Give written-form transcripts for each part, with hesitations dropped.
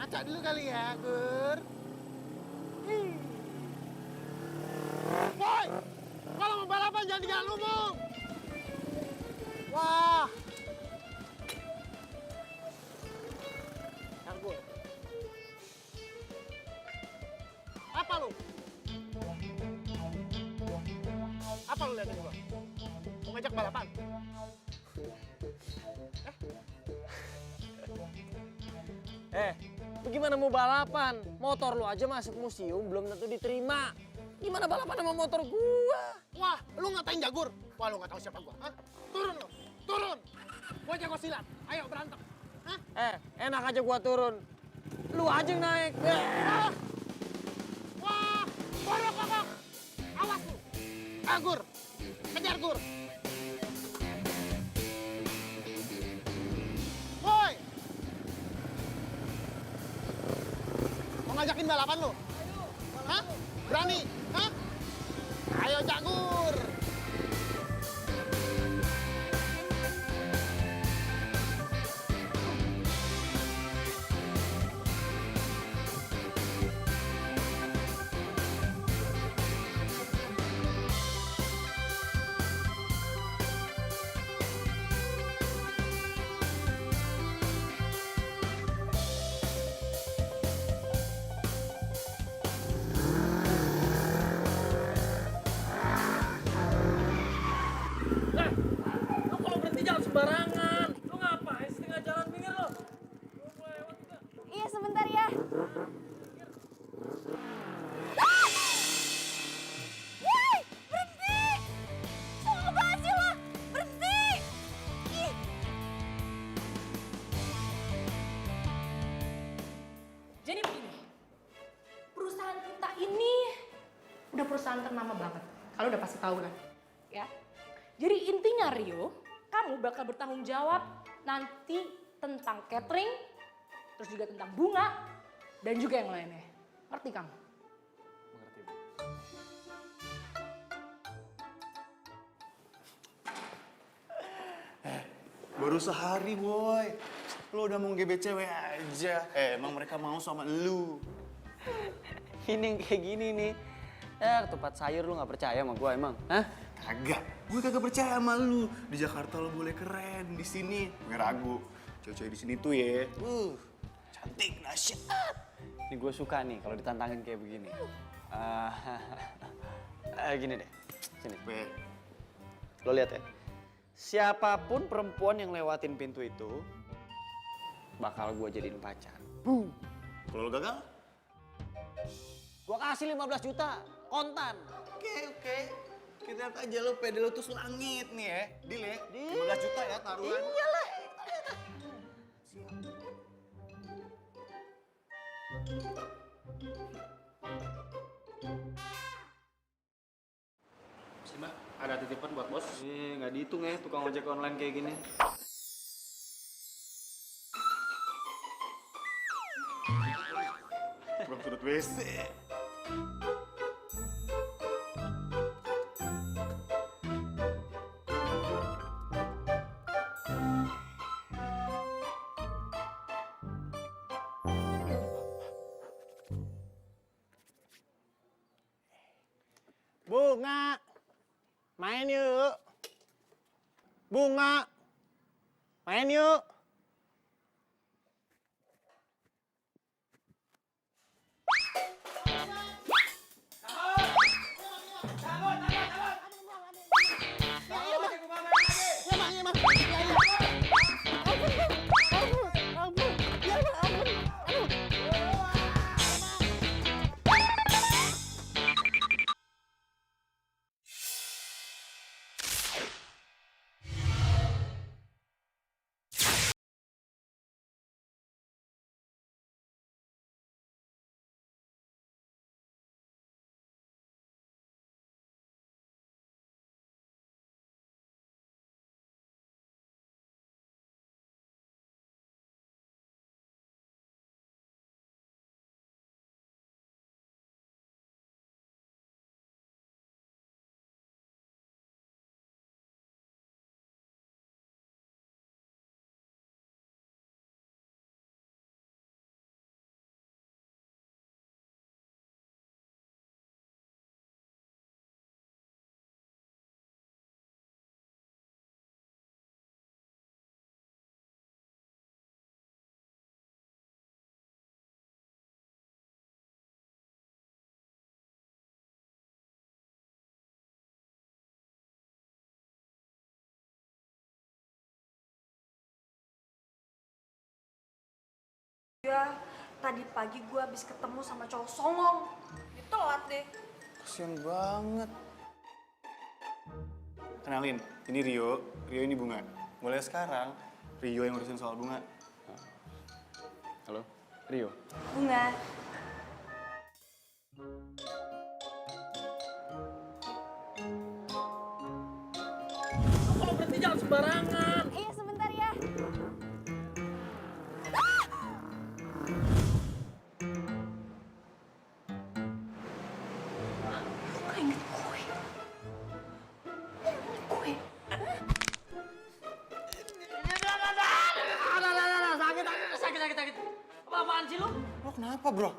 Acak dulu kali ya, Gur. Boy, kalau mau balapan jangan di jalan umum. Wah. Ntar Gur. Apa lu? Apa lu liatin gua? Mau ngajak balapan? Lu gimana mau balapan? Motor lu aja masuk museum belum tentu diterima. Gimana balapan sama motor gua? Wah, lu ngatain Jagur? Wah, lu nggak tahu siapa gua. Hah? Turun lu, turun. Gua jago silat. Ayo berantem. Hah? Enak aja gua turun. Lu aja yang naik. Wah, borok kokok. Awas lu. Gur, kejar Gur. Woi. Mau ngajakin balapan lu? Hah? Berani? Hah? Ayo Jagur. Lu kalau berhenti jangan sembarangan. Lu ngapain setengah jalan pinggir lu? Lu mau lewat juga. Iya sebentar ya. Woi, berhenti! Kok banget sih lo? Berhenti! Ih. Jadi begini, perusahaan kita ini udah perusahaan ternama banget. Kalau udah pasti tahu kan, ya. Jadi intinya Rio, kamu bakal bertanggung jawab nanti tentang catering, terus juga tentang bunga, dan juga yang lainnya. Ngerti kamu? Mengerti, Bu. Baru sehari, boy. Lo udah mau gebet cewek aja. Emang mereka mau sama lu? Ini yang kayak gini nih. Ketupat sayur lu gak percaya sama gua emang? Hah? Kagak. Gue kagak percaya sama lu. Di Jakarta lo boleh keren, di sini gue ragu. Cewek-cewek di sini tuh ya, cantik, dahsyat. Ini gue suka nih kalau ditantangin kayak begini. Gini deh, sini. Be, Lo lihat ya. Siapapun perempuan yang lewatin pintu itu bakal gue jadiin pacar. kalau lo gagal? Gue kasih 15 juta kontan. Oke. Kita lihat aja lo pede lo tuh selangit nih ya. Deal ya? 15 juta ya taruhan. Iyalah. Sih mbak, ada titipan buat bos. Nggak dihitung ya tukang ojek online kayak gini. Belum sudut WC. Bunga. Main yuk. Bunga. Main yuk. Tadi pagi gue habis ketemu sama cowok songong. Ditelat deh. Kasian banget. Kenalin, ini Rio. Rio ini Bunga. Mulai sekarang, Rio yang ngurusin soal Bunga. Halo, Rio. Bunga. Kalau berhenti jangan sembarangan. Iya sebentar ya. Gak inget gue. Gue. Sakit. Apa-apaan sih lu? Lo kenapa, bro?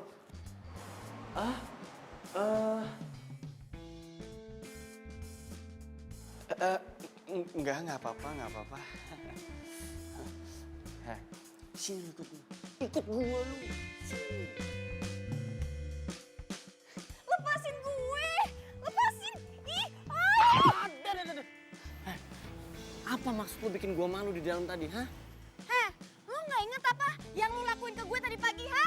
Nggak apa-apa. Heh, sini ikut gua lu. Lepasin gue. Lepasin. Ih. Apa maksud lu bikin gua malu di dalam tadi, hah? Heh, lu nggak inget apa yang lu lakuin ke gue tadi pagi, ha?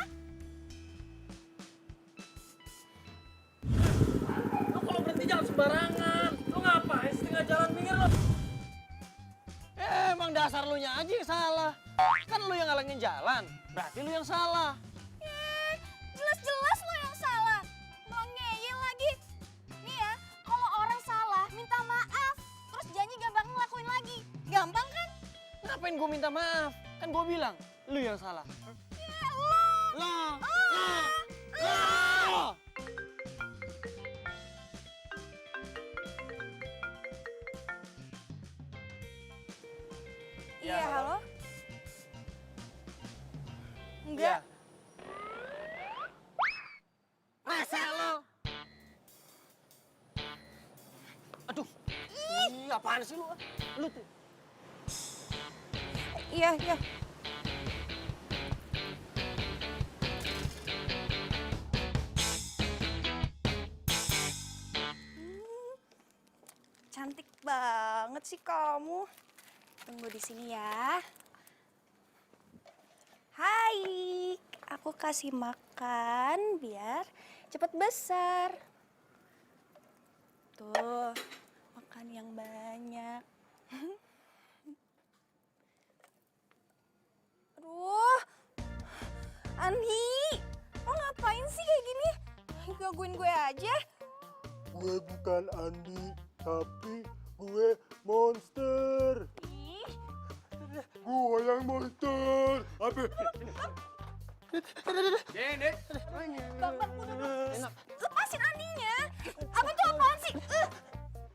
Lu kalau berhenti jangan sembarangan. Lu ngapain setengah jalan minggir lu? Emang dasar lu nya aja yang salah. Kan lu yang ngalangin jalan, berarti lu yang salah. Jelas-jelas lo yang salah. Mau ngeyel lagi. Nih ya, kalau orang salah minta maaf, terus janji gak bakal ngelakuin lagi. Gampang kan? Ngapain gua minta maaf? Kan gua bilang, lu yang salah. Ya lo. Lo. Iya, halo? Enggak. Masa lo? Aduh. Ih, apaan sih lu? Lu tuh. Iya. Cantik banget sih kamu. Tunggu di sini ya. Hai, aku kasih makan biar cepet besar. Tuh, makan yang banyak. Aduh, Andi, lo ngapain sih kayak gini? Gangguin gue aja. Gue bukan Andi, tapi gue monster. Ih, Gue yang monster. Apa? Bang, lepasin Andinya. Abang tuh apaan sih?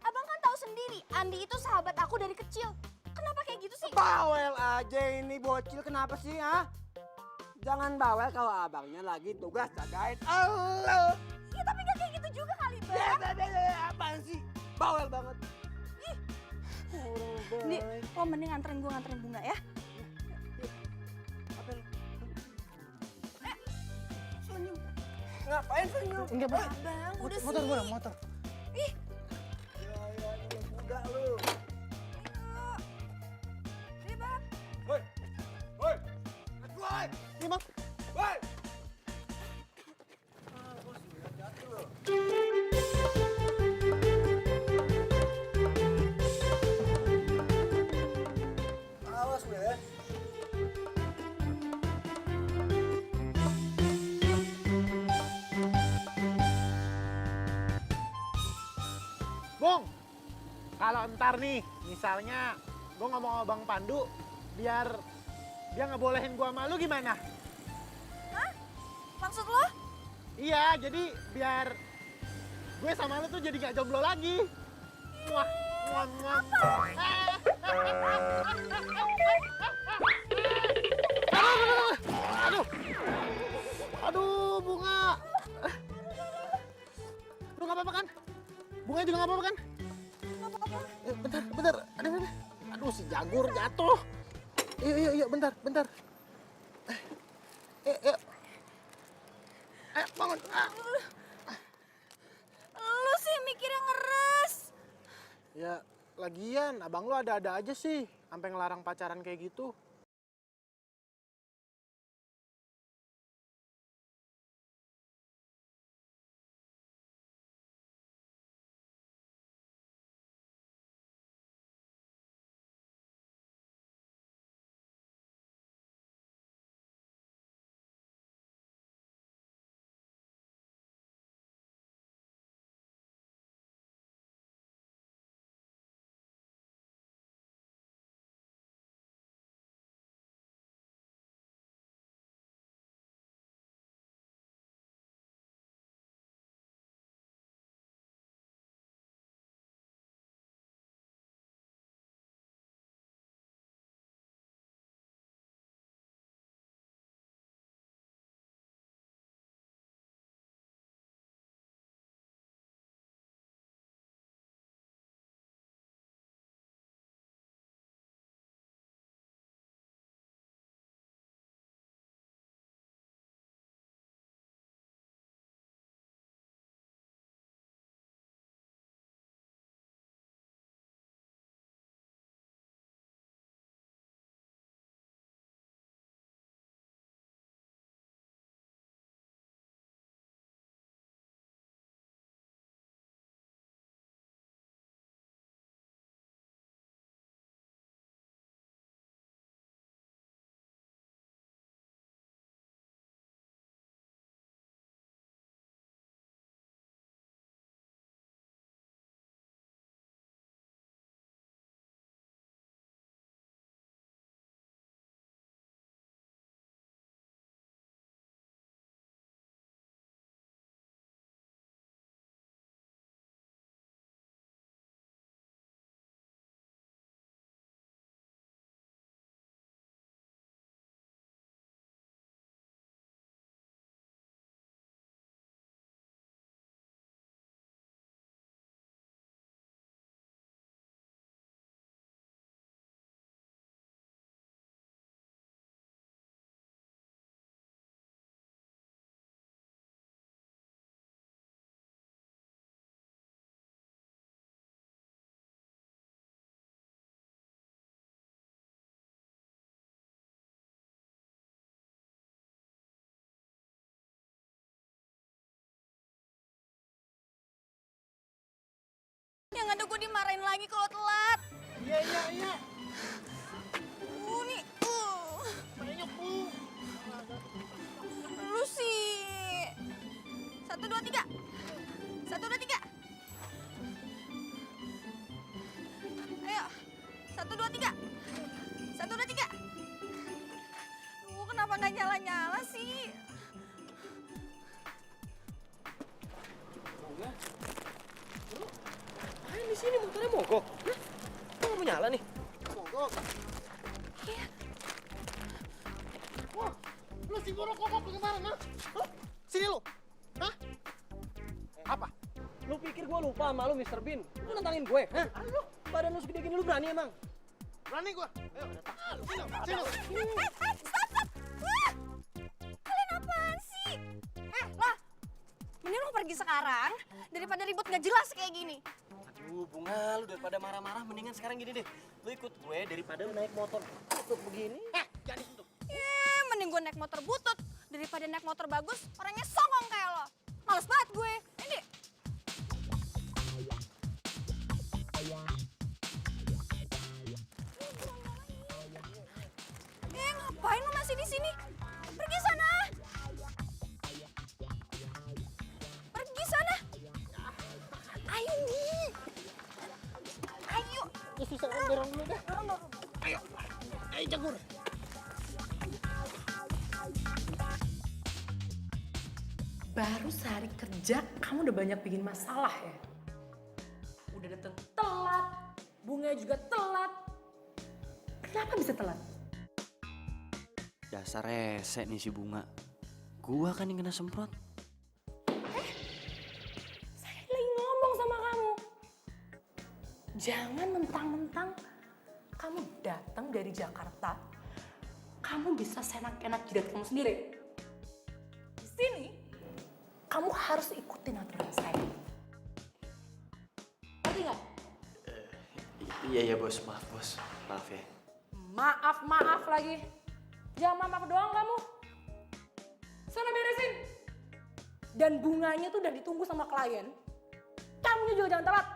Abang kan tahu sendiri, Andi itu sahabat aku dari kecil. Kenapa kayak gitu sih? Bawel aja ini bocil, kenapa sih, ha? Jangan bawel kalau abangnya lagi tugas jagain elu. Ya tapi gak kayak gitu juga kali, Bang. Apaan sih? Bawel banget. Nih, lo mending nganterin Bunga ya. Apa lu? Senyum. Ngapain senyum? Enggak, Bang. Abang, udah sih. Motor. Ih, Ya, ini muda lu. ayo. Nih, Bang. Woi. Woi. Woi. Ini, Bang. Woi. Awas lu ya. Bung, kalau ntar nih, misalnya gue ngomong sama Bang Pandu, biar dia ngebolehin gue sama lu gimana? Maksud lo? Iya, jadi biar gue sama lu tuh jadi gak jomblo lagi. Muah, muah, muah. Aduh, aduh, Bunga. Lu gak apa-apa kan? Bunga juga gak apa-apa kan? Bentar. Aduh, si Jagur jatuh. Yuk, bentar. Yuk. Ayo, bangun. Lu sih mikirnya ngeres. Ya, lagian abang lu ada-ada aja sih. Sampai ngelarang pacaran kayak gitu. Aduh, gue dimarahin lagi kalau telat. Iya. Nih, Banyak, Bu. lu sih. 1, 2, 3. 1, 2, 3. Ayo. 1, 2, 3. 1, 2, 3. Kenapa nggak nyala-nyala sih? Main di sini motornya mogok. Hah? Kok nggak mau nyala nih? Mogok. Iya. Wah, lu si buruk kokok kemana, Hah? Sini lu. Hah? Apa? Lu pikir gua lupa sama lu, Mr. Bean? Lu nantangin gue? Hah? Lu badan lu segede gini lu berani emang? Berani gua. Ayo, sini. Stop. Wah! Kalian apaan sih? Lah. Mending lu pergi sekarang daripada ribut nggak jelas kayak gini. Aduh, Bunga, lu daripada marah-marah mendingan sekarang gini deh. Lu ikut gue daripada lu naik motor butut begini. Jangan disentuh. Mending gue naik motor butut daripada naik motor bagus orangnya songong kayak lo. Males banget gue. Ini. Ngapain lo masih di sini? Pergi sana. Pergi sana. Ayo nih. Ayo. Ya susah kan dorong dulu deh. Dorong. Ayo Jagur. Baru sehari kerja, kamu udah banyak bikin masalah ya? Udah datang telat, Bunga juga telat. Kenapa bisa telat? Dasar rese nih si Bunga. Gua kan yang kena semprot. Saya lagi ngomong sama kamu. Jangan mentang-mentang kamu datang dari Jakarta, kamu bisa senak-enak jidat kamu sendiri. Di sini, kamu harus ikutin aturan saya. Ngerti nggak? Iya bos, maaf bos. Maaf ya. Maaf lagi. Jangan maaf doang kamu. Sana beresin. Dan bunganya tuh udah ditunggu sama klien. Kamunya juga jangan telat.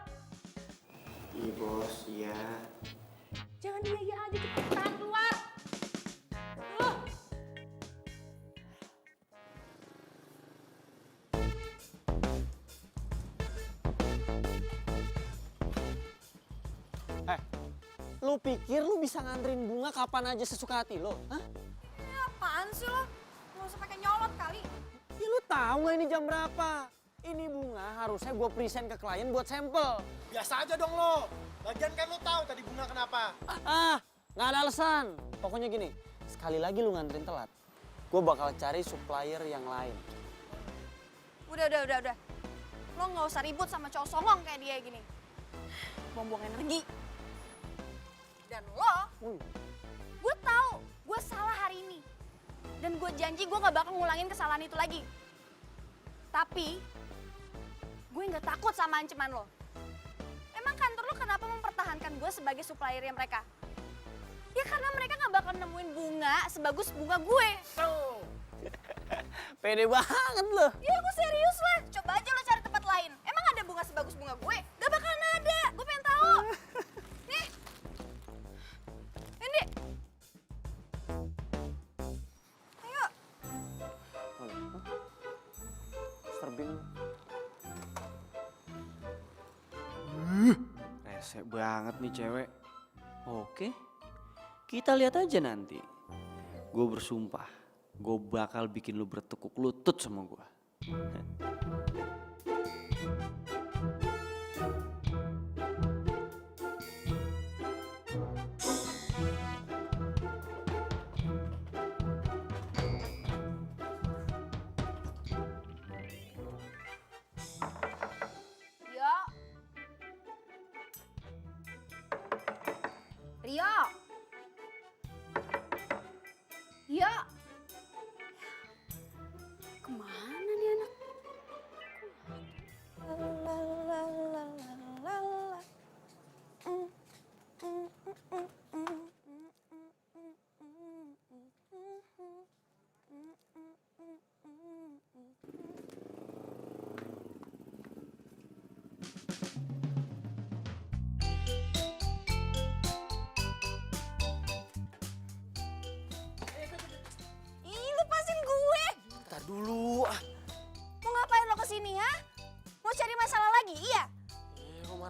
Iya bos, iya. Jangan dia aja cepetan keluar. Tuh. Lu pikir lu bisa nganterin Bunga kapan aja sesuka hati lo? Hah? Apaan sih lo? Nggak usah pakai nyolot kali. Ya lu tahu nggak ini jam berapa? Ini Bunga harusnya gue present ke klien buat sampel. Biasa aja dong lo. Lagian kan lo tahu tadi Bunga kenapa. Nggak ada alasan. Pokoknya gini, sekali lagi lu nganterin telat, gue bakal cari supplier yang lain. Udah. Lo nggak usah ribut sama cowok songong kayak dia gini. Buang-buang energi. Dan lo, gue tahu gue salah hari ini. Dan gue janji gue gak bakal ngulangin kesalahan itu lagi. Tapi, gue nggak takut sama ancaman lo. Emang kantor lo kenapa mempertahankan gue sebagai suppliernya mereka? Ya karena mereka gak bakal nemuin bunga sebagus bunga gue. Pede banget lo. Ya gue serius lah, coba aja lo cari tempat lain. Emang ada bunga sebagus bunga gue? Gak bakalan ada, gue pengen tahu. Nih, ini. Ayo. Mr. Bean. Rese banget nih cewek. Oke, kita lihat aja nanti. Gue bersumpah, gue bakal bikin lu bertekuk lutut sama gue. Rio. Rio. Kemana nih anak?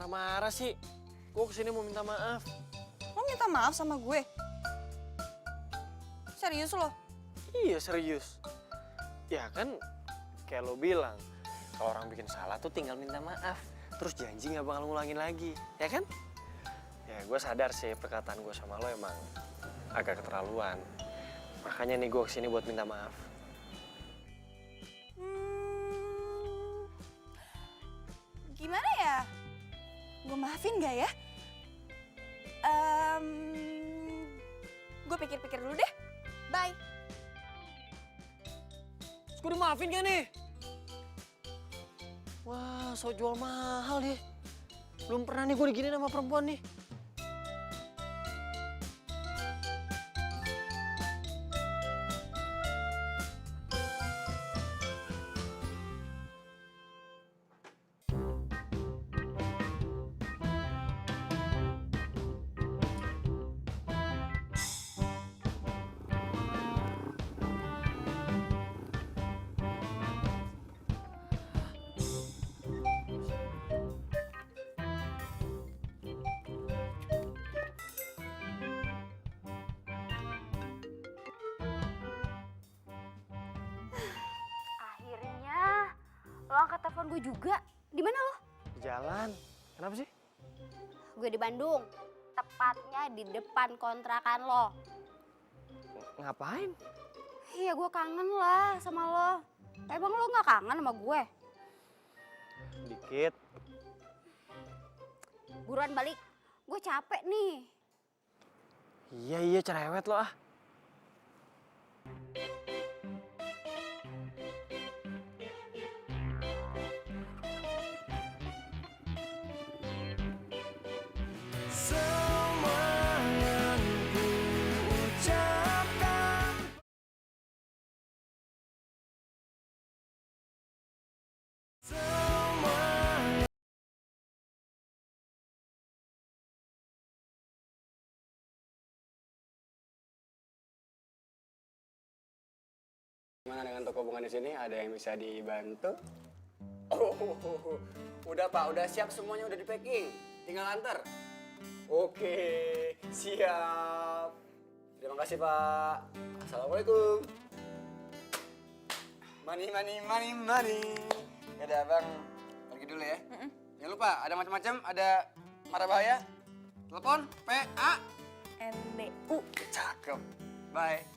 marah-marah sih? Gue kesini mau minta maaf. Lo minta maaf sama gue? Serius lo? Iya serius. Ya kan kayak lo bilang, kalau orang bikin salah tuh tinggal minta maaf. Terus janji gak bakal ngulangin lagi, ya kan? Ya gue sadar sih perkataan gue sama lo emang agak keterlaluan. Makanya nih gue kesini buat minta maaf. Gimana ya? Gue maafin gak ya? Gue pikir-pikir dulu deh. Bye. Terus gue dimaafin gak nih? Wah, so jual mahal deh. Belum pernah nih gue diginiin sama perempuan nih. Akhirnya lo angkat telepon gue juga. Di mana lo? Di jalan. Kenapa sih? Gue di Bandung. Tepatnya di depan kontrakan lo. Ngapain? Iya, gue kangen lah sama lo. Emang lo gak kangen sama gue? Dikit. Buruan balik. Gue capek nih. Iya cerewet lo ah. Gimana dengan toko bunga di sini? Ada yang bisa dibantu? Oh, udah Pak, udah siap semuanya, udah di packing. Tinggal antar. Oke, siap. Terima kasih Pak. Assalamualaikum. Money. Ya udah Bang, pergi dulu ya. Jangan lupa, ada macam-macam, ada marah bahaya. Telepon PA NBU. Cakep. Bye.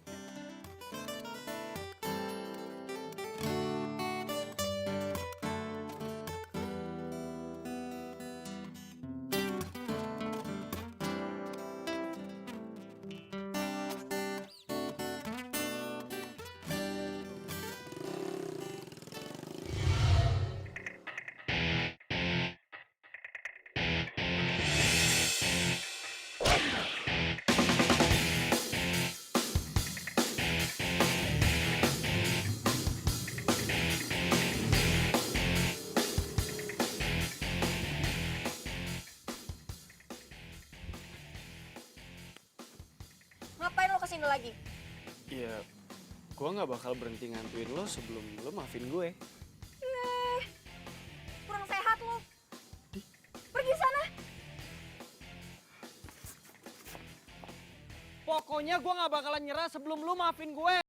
Ngapain lo kesini lagi? Ya, gue nggak bakal berhenti ngantuin lo sebelum lo maafin gue. Kurang sehat lo. Pergi sana. Pokoknya gue gak bakalan nyerah sebelum lu maafin gue.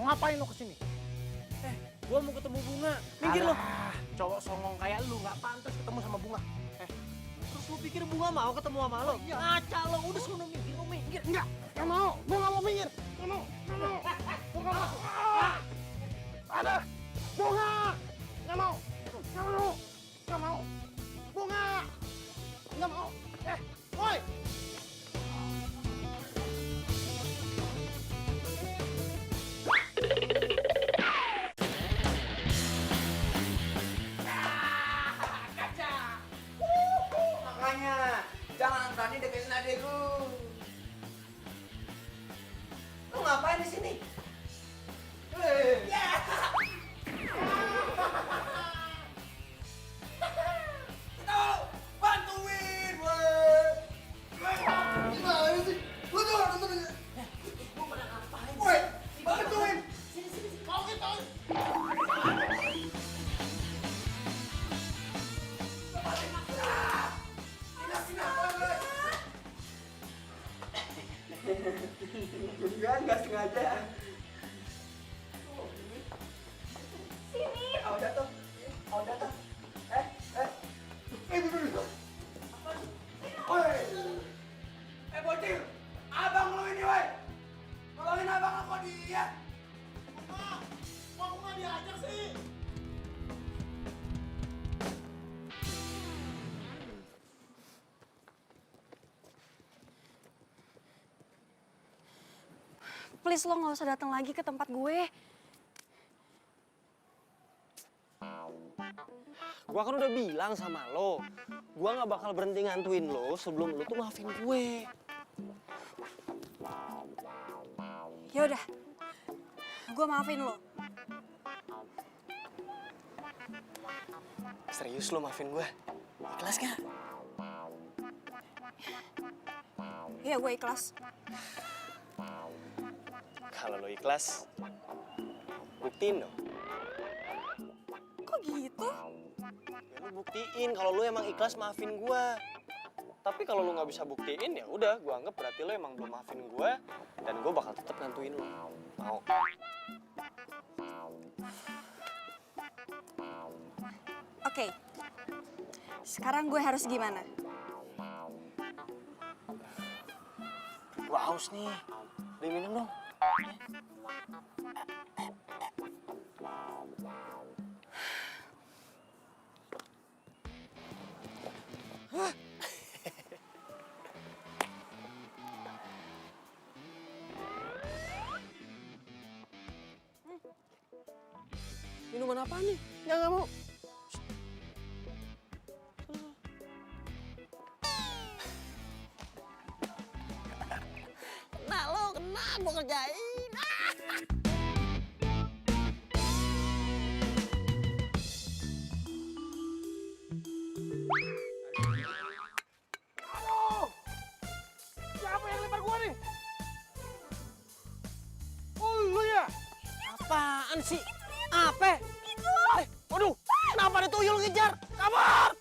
Mau ngapain lo kesini? Gua mau ketemu Bunga. Minggir lo. Alah, cowok songong kayak lu nggak pantas ketemu sama Bunga. Terus lu pikir Bunga mau ketemu sama lo? Ngaca lo, udah sono minggir, lo minggir. Enggak, nggak mau. Gue nggak mau minggir. Nggak mau, nggak mau. Gue nggak mau. Ada, Bunga. Nggak mau, nggak mau, nggak mau. Bunga, nggak mau. Woi. Makanya jangan berani deketin adek lu. Lu ngapain di sini? Bantuin, woi. Gimana sih? Lu tuh nonton. Woi, bantuin. Mau kita. Enggak sengaja. Sini. Udah tuh. Udah tuh. Dulu. Woi. Bocil. Abang lu ini, woi. Tolongin abang aku dia. Kok aku nggak diajak sih? Please lo nggak usah datang lagi ke tempat gue. Gua kan udah bilang sama lo, gua nggak bakal berhenti ngantuin lo sebelum lo tuh maafin gue. Ya udah, gue maafin lo. Serius lo maafin gue? Ikhlas gak? Iya gue ikhlas. Kalau lo ikhlas, buktiin dong. Kok gitu? Ya lo buktiin kalau lo emang ikhlas maafin gue. Tapi kalau lo nggak bisa buktiin ya udah, gue anggap berarti lo emang belum maafin gue dan gue bakal tetap ngantuin lo. Mau? Oke. Sekarang gue harus gimana? Gue haus nih, beli minum dong. Minuman apa nih? Nggak mau. Kena lo, kena gue kerjain. Aduh! Siapa yang lempar gua nih? Oh, lu ya? Apaan sih? Apa? Waduh, kenapa ada tuyul ngejar? Kabur!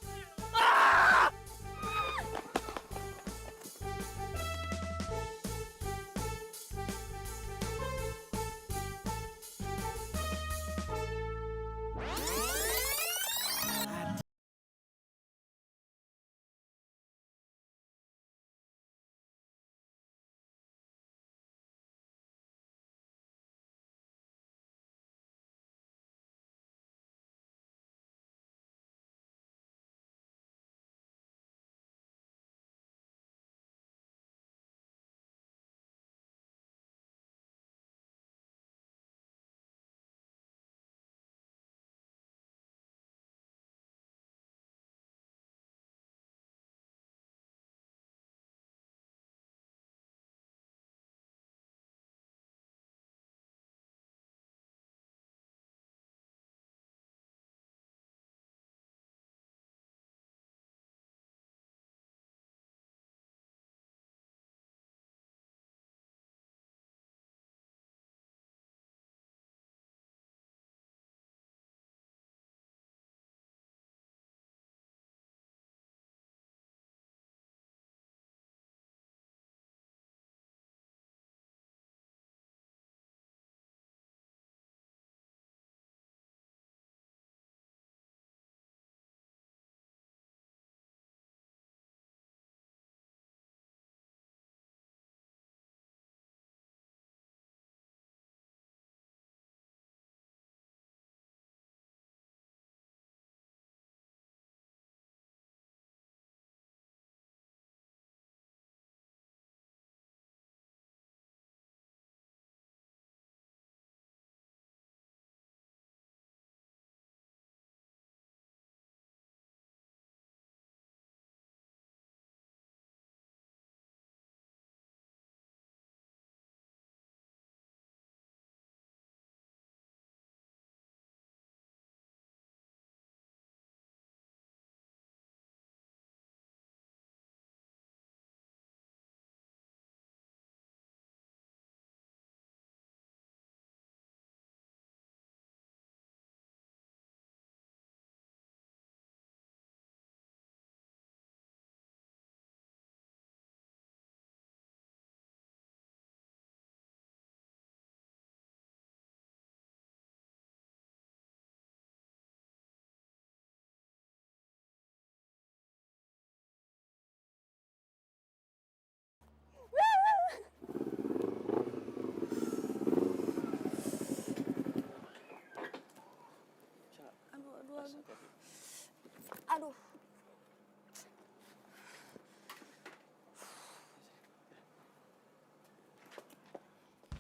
Aduh.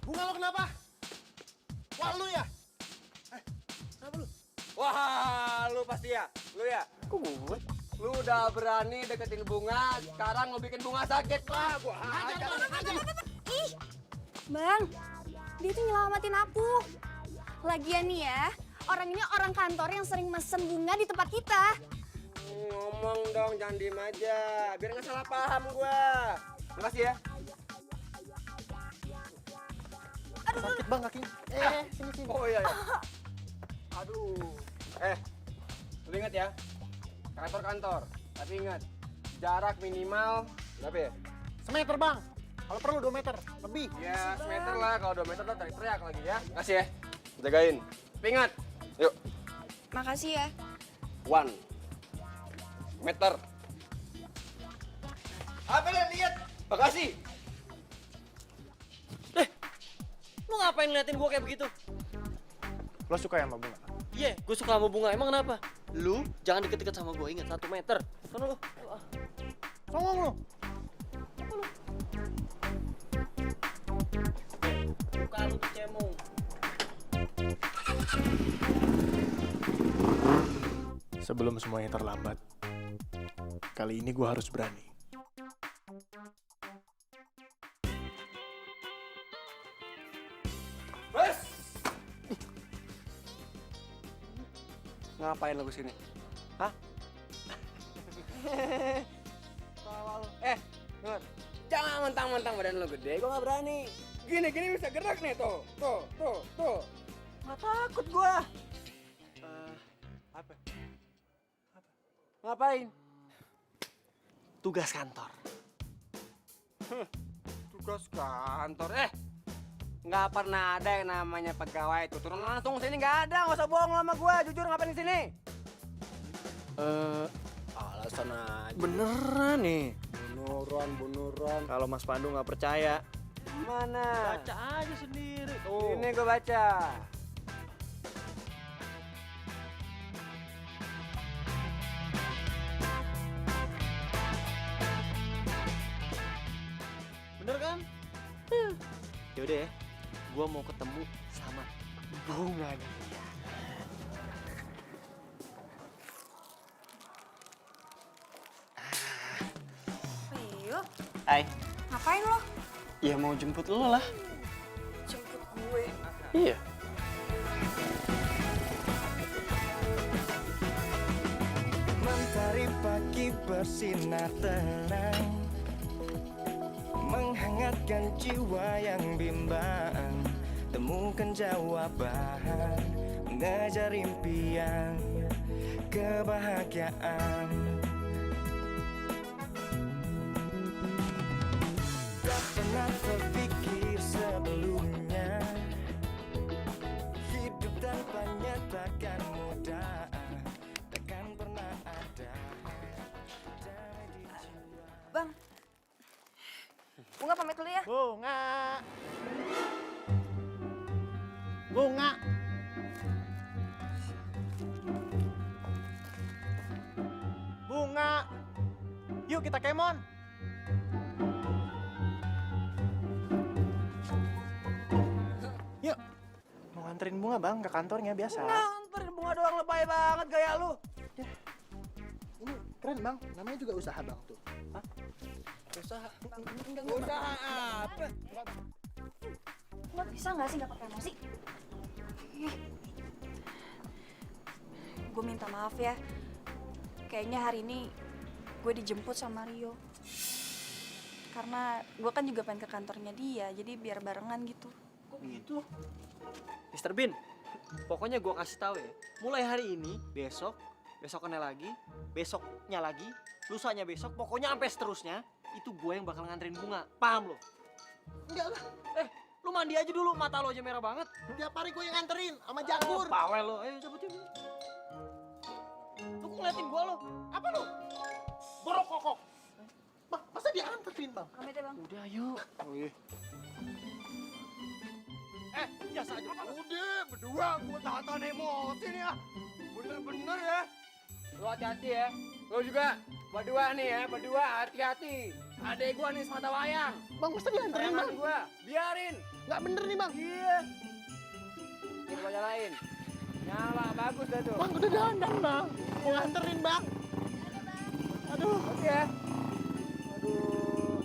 Bunga lo kenapa? Wah lu ya? Kenapa lu? Wah, lu pasti ya? Lu ya? Kok gue? Lu udah berani deketin bunga, sekarang lu bikin bunga sakit. Wah, gua hajar. Ih, Bang, dia tuh nyelamatin aku. Lagian nih ya, orang ini orang kantor yang sering mesen bunga di tempat kita. Ngomong dong, jangan diem aja. Biar nggak salah paham gua. Makasih ya. Sakit bang kakinya. Sini. Oh iya ya. Aduh. Lu inget ya? Kantor-kantor. Tapi ingat, jarak minimal berapa ya? Semeter bang. Kalau perlu 2 meter lebih. Ya, semeter lah. Kalau 2 meter tuh teriak lagi ya. Makasih ya. Jagain. Tapi ingat, yuk. Makasih ya. 1 meter. Apa lihat? Makasih. Lu ngapain ngeliatin gua kayak begitu? Lo suka ya sama bunga? Iya, gue suka sama bunga. Emang kenapa? Lu jangan deket-deket sama gue. Ingat 1 meter. Sono lu. Songong lo. Buka lu tuh cemong. Sebelum semuanya terlambat, kali ini gue harus berani. Bos! Ngapain lo kesini? Hah? Dengar. Jangan mentang-mentang badan lo gede, gue gak berani. Gini bisa gerak nih, tuh. Gak takut gue. Apa? Ngapain? Tugas kantor. Tugas kantor, nggak pernah ada yang namanya pegawai itu. Turun langsung sini, nggak ada. Nggak usah bohong sama gue. Jujur ngapain di sini? Alasan aja. Beneran nih. Beneran. Kalau Mas Pandu nggak percaya, Mana? baca aja sendiri. Tuh. Ini gue baca. Bener kan? Yaudah ya, gue mau ketemu sama bunga nih. Rio, Hai. ngapain lo? Ya mau jemput lo lah. Jemput gue. Iya. Mentari pagi bersinar terang, menghangatkan jiwa yang bimbang. Temukan jawaban, mengejar impian, kebahagiaan. Tak pernah terpikir sebelumnya, hidup tanpanya takkan mudah, takkan pernah ada. Bang, Bunga pamit dulu ya. Bunga. Bunga. Yuk kita kemon. Yuk. Mau nganterin bunga bang ke kantornya biasa. Nganterin bunga doang, lebay banget gaya lu. Ini keren bang, namanya juga usaha bang tuh. Hah? Usaha apa? Lo bisa nggak sih nggak pakai emosi? Gue minta maaf ya. Kayaknya hari ini gue dijemput sama Rio. Karena gue kan juga pengen ke kantornya dia, jadi biar barengan gitu. Kok begitu? Mr. Bean, pokoknya gue kasih tahu ya. Mulai hari ini, besok, besokannya lagi, besoknya lagi, lusanya besok, pokoknya sampai seterusnya, itu gue yang bakal nganterin bunga. Paham lo? Enggak lah, Lu mandi aja dulu, mata lo aja merah banget. tiap hari gue yang nganterin sama Jagur. Bawel lo, ayo cabut cabut. Lu kok ngeliatin gue lo? Apa lu? Borok kokok. Bang, masa dia anterin bang? Pamit ya bang. Udah yuk. Biasa aja. Udah, berdua gue tahan emosi nih ya. bener-bener ya. Lo hati-hati ya. Lo juga berdua nih ya, berdua hati-hati. Adek gua nih semata wayang. Bang, masa dianterin, Preman Bang? gua, biarin. Nggak bener nih, Bang. Iya. Ini gua nyalain. Nyala, bagus dah tuh. Bang, udah dandan, Bang. Mau nganterin, Bang. Aduh. Oke ya. Aduh.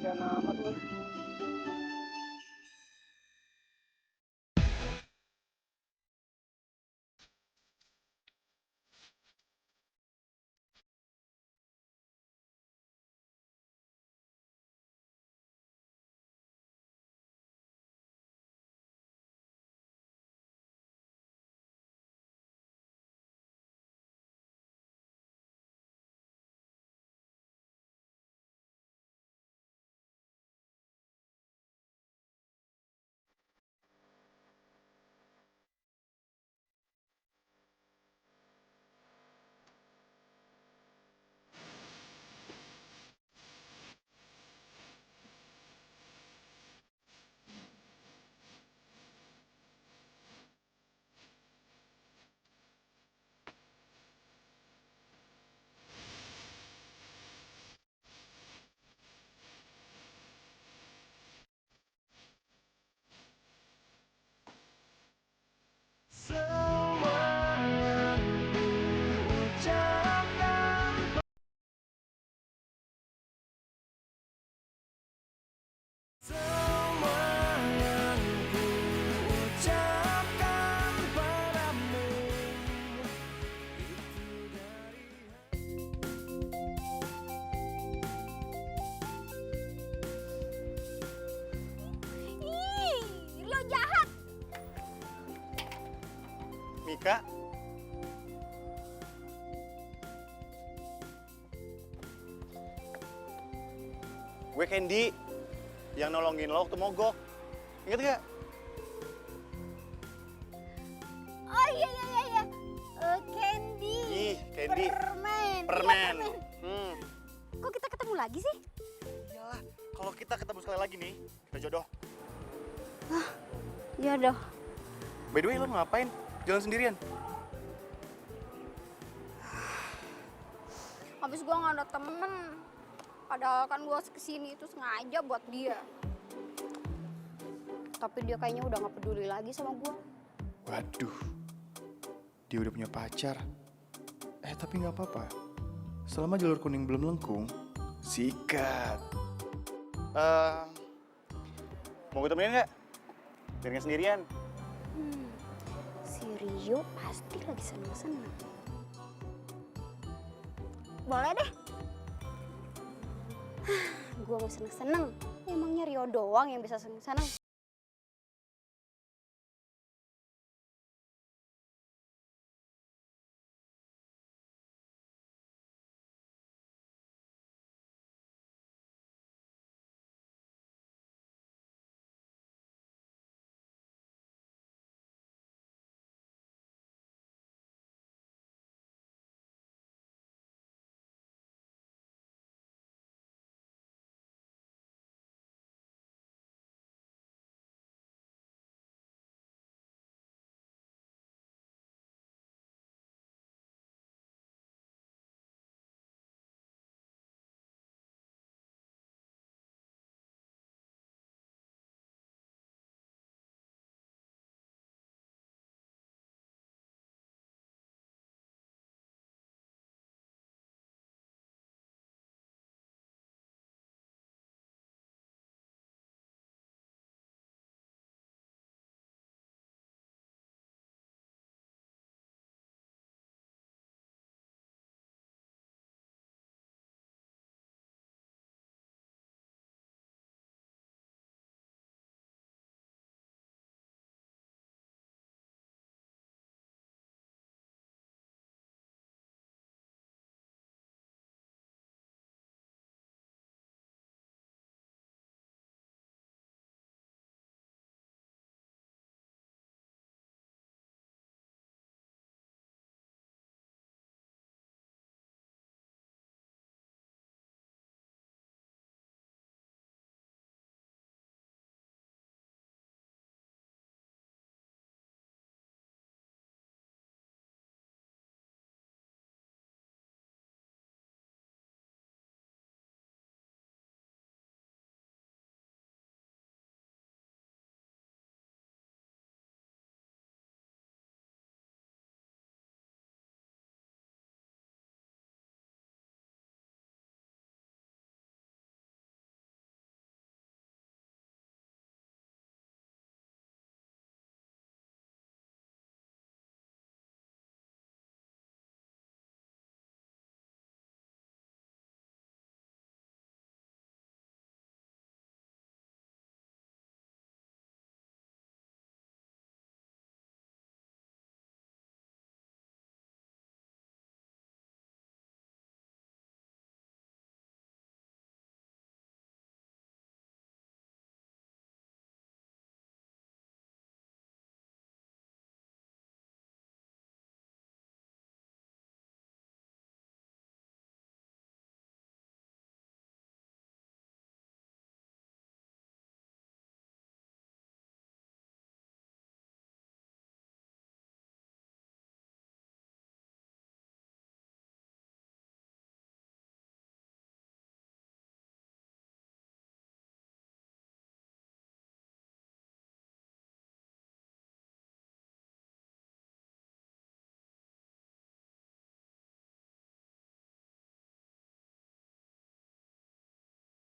Jangan amat lu. Ih, lo jahat. Mika, gue Candy yang nolongin lo waktu mogok. Ingat gak? Oh iya iya iya iya. Candy. Ih, Candy. Permen. Permen. Iya, Kok kita ketemu lagi sih? Iyalah, kalau kita ketemu sekali lagi nih, kita jodoh. Jodoh. By the way, lo ngapain? Jalan sendirian? Habis gua nggak ada temen. Padahal kan gua kesini itu sengaja buat dia. Tapi dia kayaknya udah nggak peduli lagi sama gua. Waduh, dia udah punya pacar. Tapi nggak apa-apa. Selama jalur kuning belum lengkung, sikat. Mau gue temenin nggak? Biar nggak sendirian. Si Rio pasti lagi seneng-seneng. Boleh deh. Gua mau seneng-seneng. Emangnya Rio doang yang bisa seneng-seneng.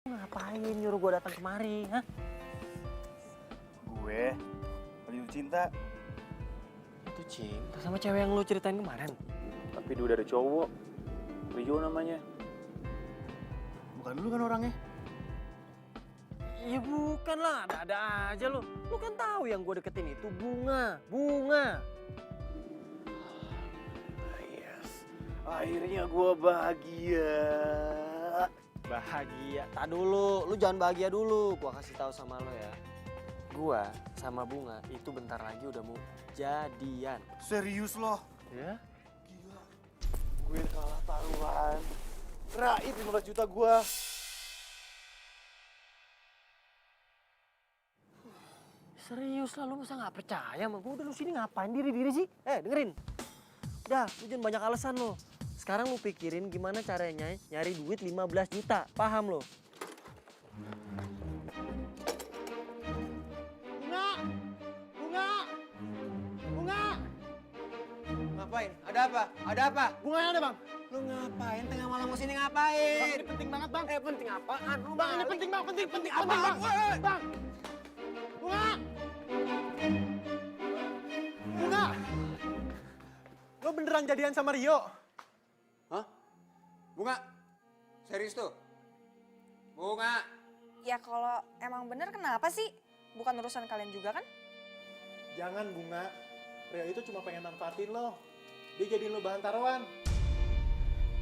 Ngapain nyuruh gue datang kemari, hah? Gue lagi cinta, Itu cinta sama cewek yang lu ceritain kemarin. tapi dia udah ada cowok. Rio namanya. Bukan lu kan orangnya? Ya bukan lah, ada aja lo. Lu kan tahu yang gue deketin itu Bunga. Bunga. Yes. Akhirnya gue bahagia. Bahagia. Tak dulu, lu jangan bahagia dulu. Gua kasih tahu sama lo ya. Gua sama Bunga itu bentar lagi udah mau jadian. Serius loh? Ya? Gila. Gue kalah taruhan. Raib 15 juta gue. Serius lah, lu masa nggak percaya sama gue? Udah lu sini ngapain diri-diri sih? Dengerin. Udah, lu jangan banyak alasan lo. Sekarang lu pikirin gimana caranya nyari duit 15 juta. Paham lo? Bunga! Bunga! Bunga! Ngapain? Ada apa? Ada apa? Bunganya ada, Bang. Lu ngapain tengah malam kesini ngapain? Bang, ini penting banget, Bang. Penting apaan? Lu Bang, ini balik. penting, Bang. Penting, Apaan? Bang. Bang! Bunga! Bunga! Lo beneran jadian sama Rio? Hah? Bunga? Serius tuh? Bunga? Ya kalau emang bener kenapa sih? Bukan urusan kalian juga kan? Jangan, Bunga. Rio itu cuma pengen manfaatin lo. Dia jadiin lo bahan taruhan.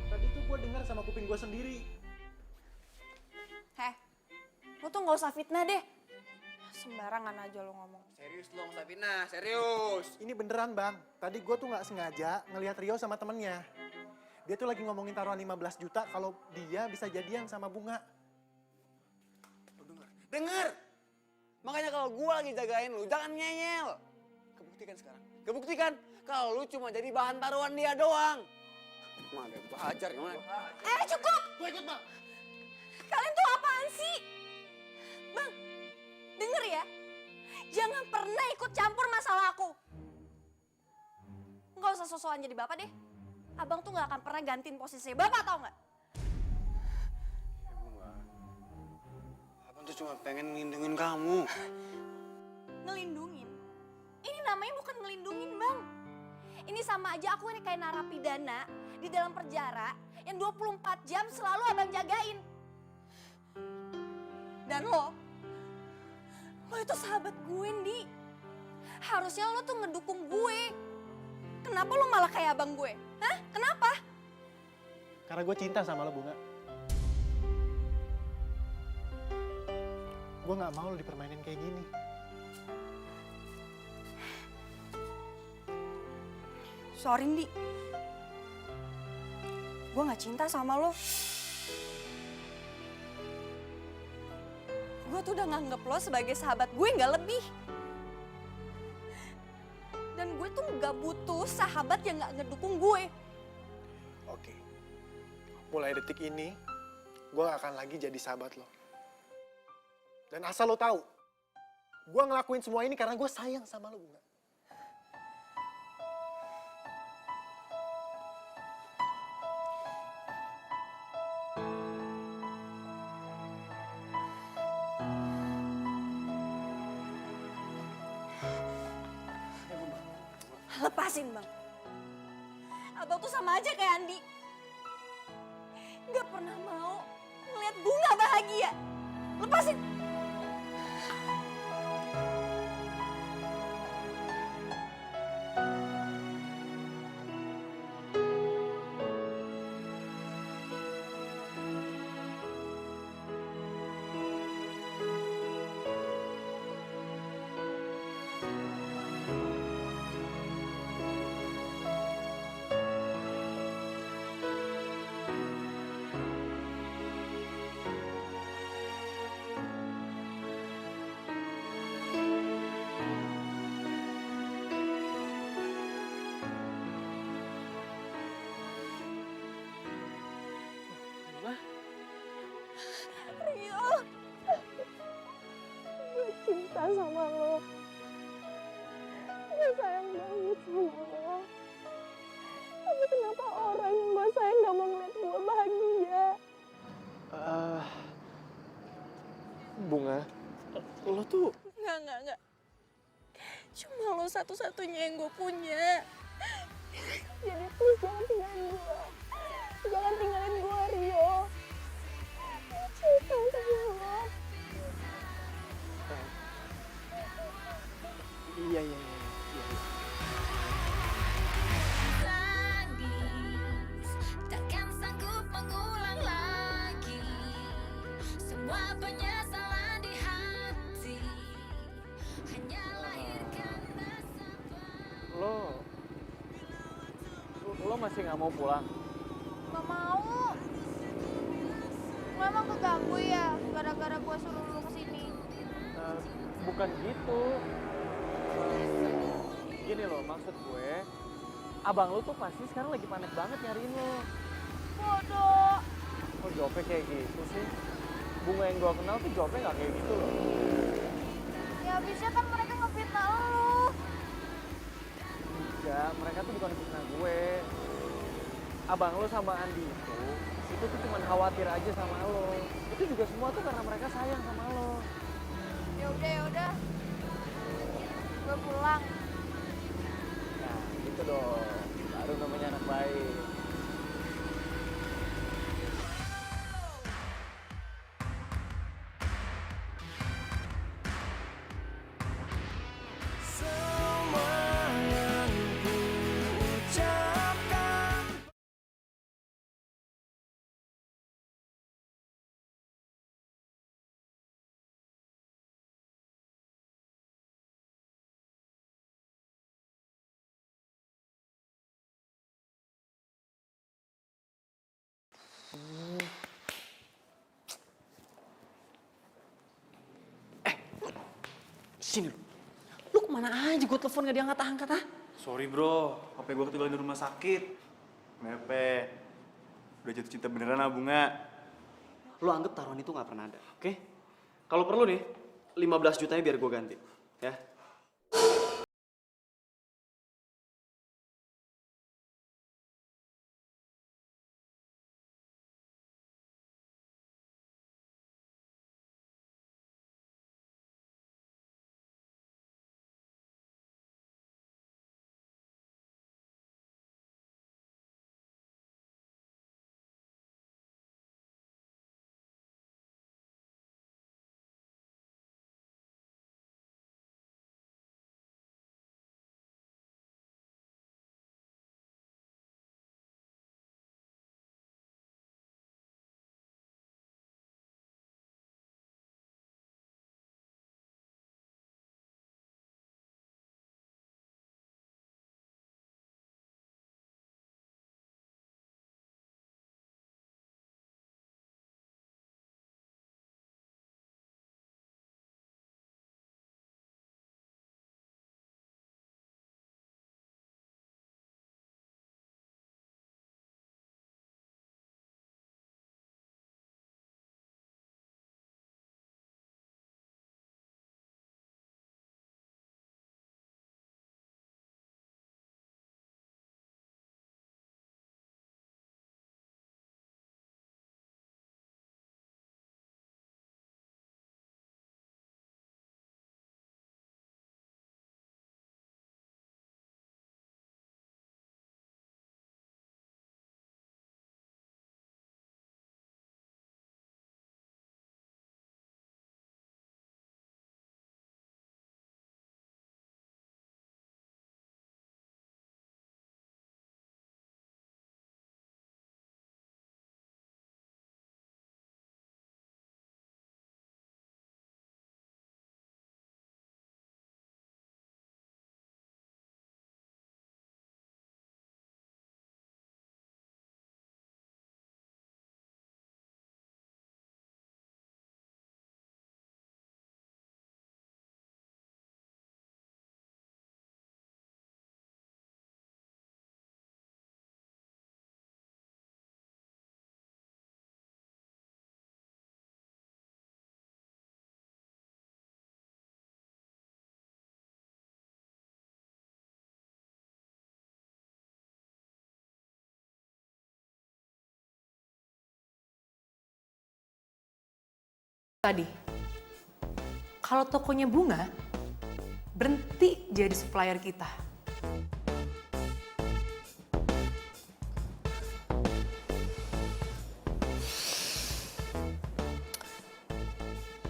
Tadi tuh gue dengar sama kuping gue sendiri. Heh, lu tuh nggak usah fitnah deh. Sembarangan aja lo ngomong. Serius lu nggak usah fitnah, serius. Ini beneran, Bang. Tadi gue tuh nggak sengaja ngelihat Rio sama temennya. Dia tuh lagi ngomongin taruhan 15 juta kalau dia bisa jadian sama Bunga. Denger! Makanya kalau gua lagi jagain lu, jangan ngeyel. Kebuktikan sekarang. Kebuktikan kalau lu cuma jadi bahan taruhan dia doang. Mana gua hajar gimana? Cukup! Gue ikut, Bang. Kalian tuh apaan sih? Bang, denger ya. Jangan pernah ikut campur masalah aku. Nggak usah sosokan jadi bapak deh. Abang tuh nggak akan pernah gantiin posisi bapak, tau nggak? Abang tuh cuma pengen ngelindungin kamu. Ngelindungin? Ini namanya bukan ngelindungin, Bang. Ini sama aja aku ini kayak narapidana di dalam penjara yang 24 jam selalu abang jagain. Dan lo itu sahabat gue, Ndi. Harusnya lo tuh ngedukung gue. Kenapa lo malah kayak abang gue? Hah? Kenapa? Karena gue cinta sama lo, Bunga. Gue gak mau lo dipermainin kayak gini. Sorry, Ndi. Gue gak cinta sama lo. Gue tuh udah nganggep lo sebagai sahabat gue, gak lebih. Dan gue tuh gak butuh sahabat yang gak ngedukung gue. Oke. Mulai detik ini, gue gak akan lagi jadi sahabat lo. Dan asal lo tahu, gue ngelakuin semua ini karena gue sayang sama lo, Bunga. Lepasin, Bang. Abang tuh sama aja kayak Andi. Gak pernah mau ngeliat Bunga bahagia. Lepasin. Bunga, lo tuh Enggak. Cuma lo satu-satunya yang gue punya. Jadi please jangan tinggalin gue. Jangan tinggalin gue, Rio. Cinta sama lo. iya. Tangis, takkan sanggup mengulang lagi semua penyesalan di hati. Hanya lahirkan rasa Lo masih nggak mau pulang? Gak mau. Lo emang keganggu ya gara-gara gue suruh lo kesini. Bukan gitu. Gini loh, maksud gue, abang lo tuh pasti sekarang lagi panik banget nyariin lo. Bodoh. Kok jawabnya kayak gitu sih? Bunga yang gue kenal tuh jawabnya nggak kayak gitu loh. Ya habisnya kan mereka ngefitnah lo. Enggak, mereka tuh bukan fitnah gue. Abang lo sama Andi itu tuh cuma khawatir aja sama lo. Itu juga semua tuh karena mereka sayang sama lo. Ya udah. Gue pulang. Nah, gitu dong. Baru namanya anak baik. Semua yang ku ucapkan. Sini lu. Lu kemana aja? Gue telepon gak diangkat-angkat ah. Sorry bro, HP gue ketinggalan di rumah sakit. Mepe, udah jatuh cinta beneran ah Bunga. Lo anggap taruhan itu nggak pernah ada, oke? Kalau perlu nih, 15 jutanya biar gue ganti, ya. Tadi, kalau tokonya Bunga berhenti jadi supplier kita.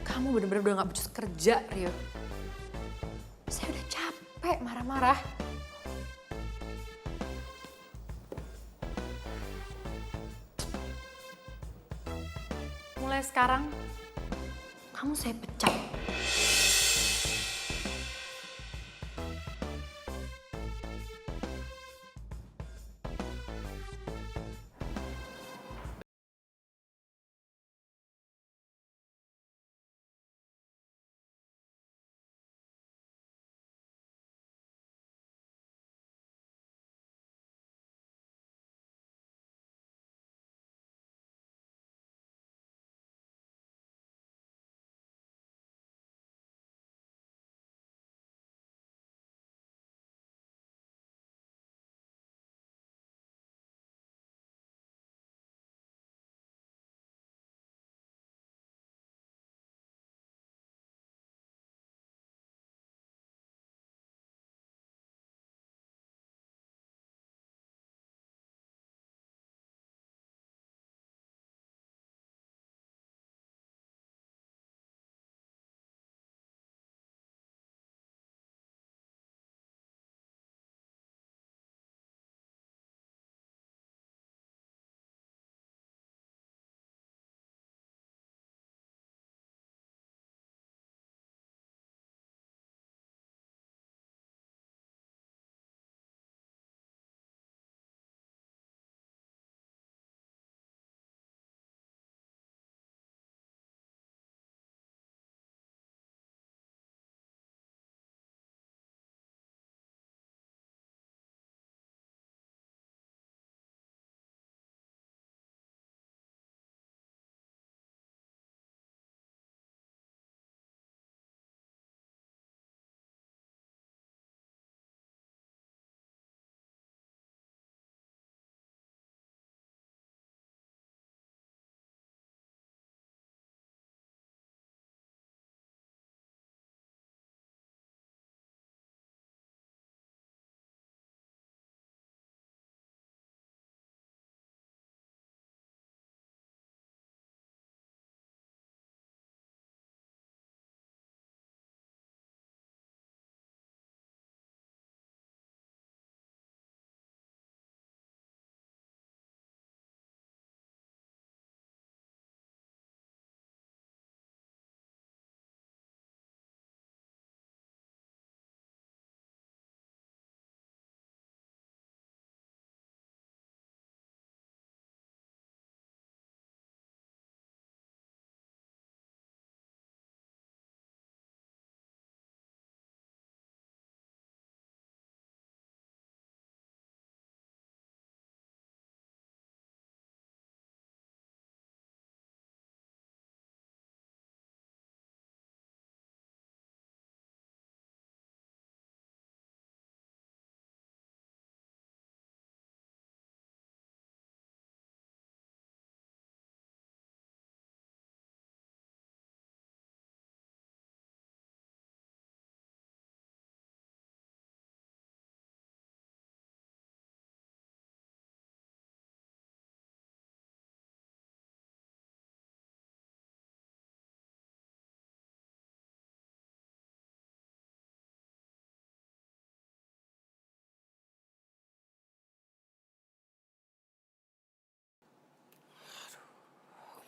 Kamu bener-bener udah gak becus kerja, Rio. Saya udah capek marah-marah. Mulai sekarang, kamu saya pecat.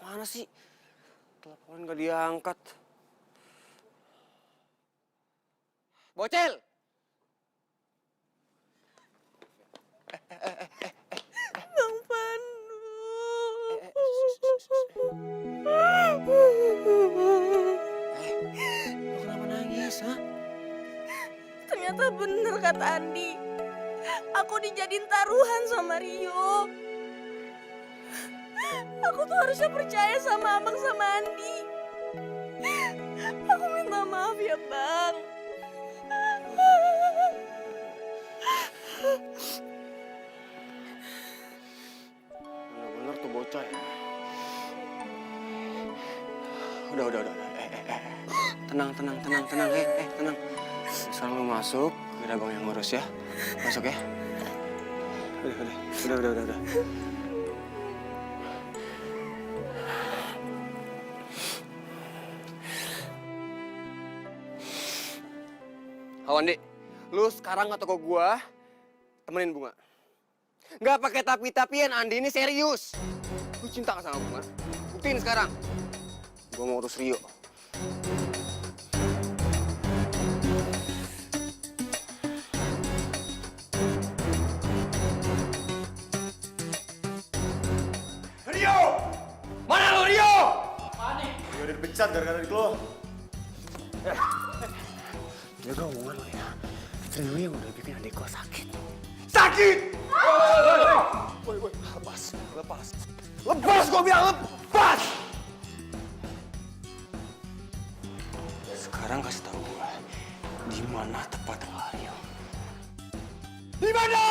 Mana sih? Telepon gak diangkat. Bocel! Bang Pandu. Lu kenapa nangis, ha? Ternyata bener kata Andi. Aku dijadiin taruhan sama Rio. Aku tuh harusnya percaya sama abang sama Andi. Aku minta maaf ya bang. Bener-bener tuh bocah ya. Udah. Tenang. Tenang. Sekarang lu masuk, biar abang yang ngurus ya. Masuk ya. Udah. Wandi, lu sekarang ke toko gua, temenin Bunga. Nggak pakai tapi-tapian, Andi ini serius. Lu cinta nggak sama Bunga? Buktiin sekarang. Gua mau urus Rio. Rio! Mana lo, Rio? Rio udah dipecat gara-gara adik lo. Jaga omongan lo ya. Rio yang udah bikin adik gua sakit. Sakit! Woi, lepas. Lepas gua bilang, lepas! Sekarang kasih tahu gua, di mana tempat Rio? Di mana?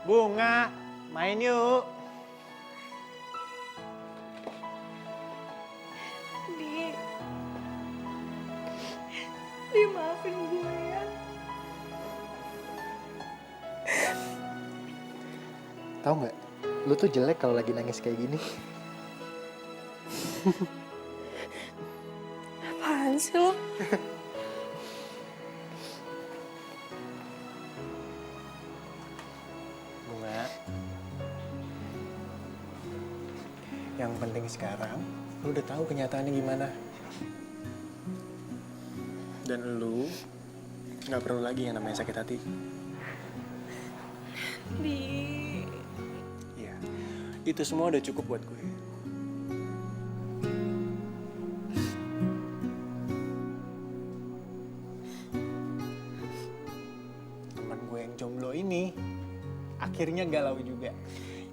Bunga, main yuk. Di maafin gue ya. Tahu nggak? Lu tuh jelek kalau lagi nangis kayak gini. Apaan sih lo? Bunga. Yang penting sekarang, lu udah tahu kenyataannya gimana. Dan lu nggak perlu lagi yang namanya sakit hati. Iya, itu semua udah cukup buat gue. Teman gue yang jomblo ini akhirnya galau juga.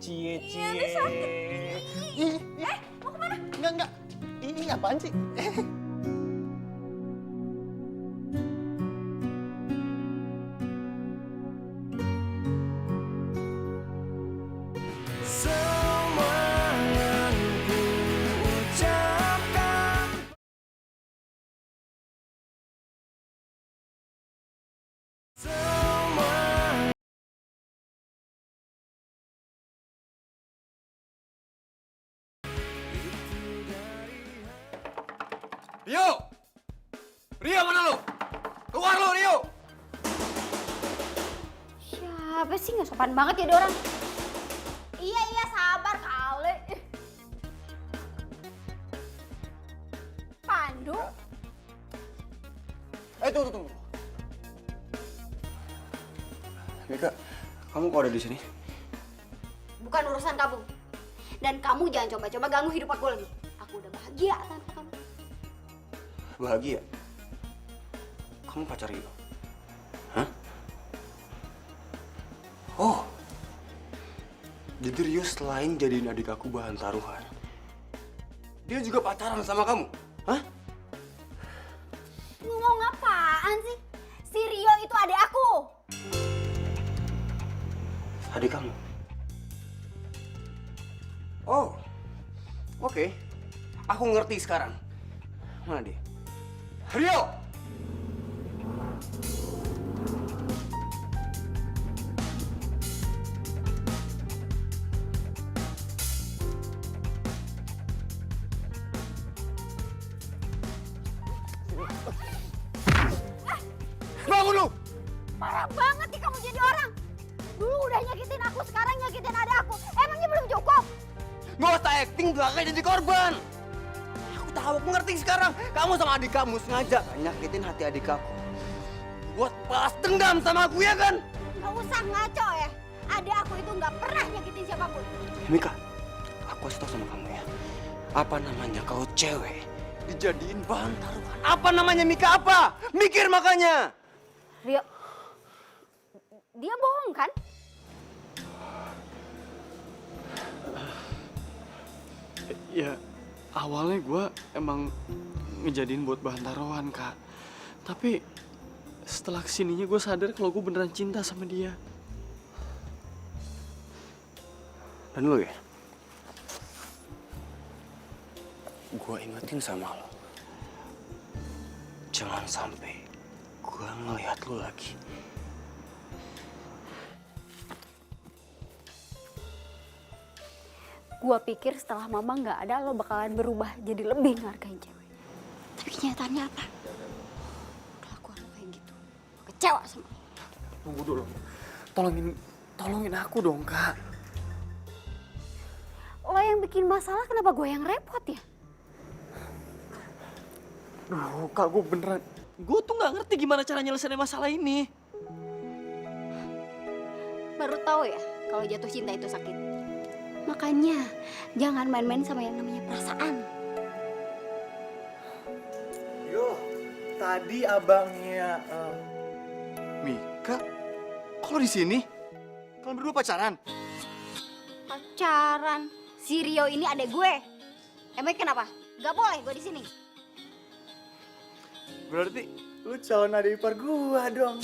Cie. Mau kemana? Enggak. Ini apaan sih? Semua yang ku ucapkan. Semua. Rio mana lu? Keluar lu, Rio! Siapa sih, nggak sopan banget jadi orang. Iya, sabar kali. Pandu? Tunggu. Mika, kamu kok ada di sini? Bukan urusan kamu. Dan kamu jangan coba-coba ganggu hidup aku lagi. Aku udah bahagia tanpa kamu. Bahagia? Kamu pacar Rio? Hah? Oh, jadi Rio selain jadiin adik aku bahan taruhan, dia juga pacaran sama kamu? Hah? Ngomong apaan sih? Si Rio itu adik aku. Adik kamu? Oh, oke. Aku ngerti sekarang. Mana dia? Rio! Bangun lu! Parah banget nih kamu jadi orang. Dulu udah nyakitin aku, sekarang nyakitin adik aku. Emangnya belum cukup? Nggak usah acting belakang jadi korban. Aku tahu, aku ngerti sekarang. Kamu sama adik kamu sengaja nyakitin hati adik aku. Buat balas dendam sama aku, ya kan? Nggak usah ngaco ya. Adik aku itu nggak pernah nyakitin siapapun. Mika, aku kasih tau sama kamu ya. Apa namanya kau cewek dijadiin bahan taruhan? Apa namanya Mika apa? Mikir makanya. Rio, dia bohong kan? Ya, awalnya gue emang ngejadiin buat bahan taruhan, Kak. Tapi setelah kesininya gue sadar kalau gue beneran cinta sama dia. Dan lo ya? Gue ingetin sama lo. Jangan sampai gue ngeliat lo lagi. Gua pikir setelah mama nggak ada lo bakalan berubah jadi lebih ngargain cewek. Tapi kenyataannya apa? Kelakuan lo kayak gitu. Gua kecewa sama lo. Tunggu dulu. Tolongin aku dong, Kak. Lo yang bikin masalah, kenapa gue yang repot ya? Duh, Kak, gue beneran. Gue tuh nggak ngerti gimana cara nyelesain masalah ini. Baru tahu ya kalau jatuh cinta itu sakit. Makanya jangan main-main sama yang namanya perasaan. Yo, tadi abangnya Mika, kok lo di sini? Kalian berdua pacaran? Pacaran? Si Rio ini adek gue. Emang kenapa? Gak boleh gue di sini. Berarti lu calon adik ipar gua dong.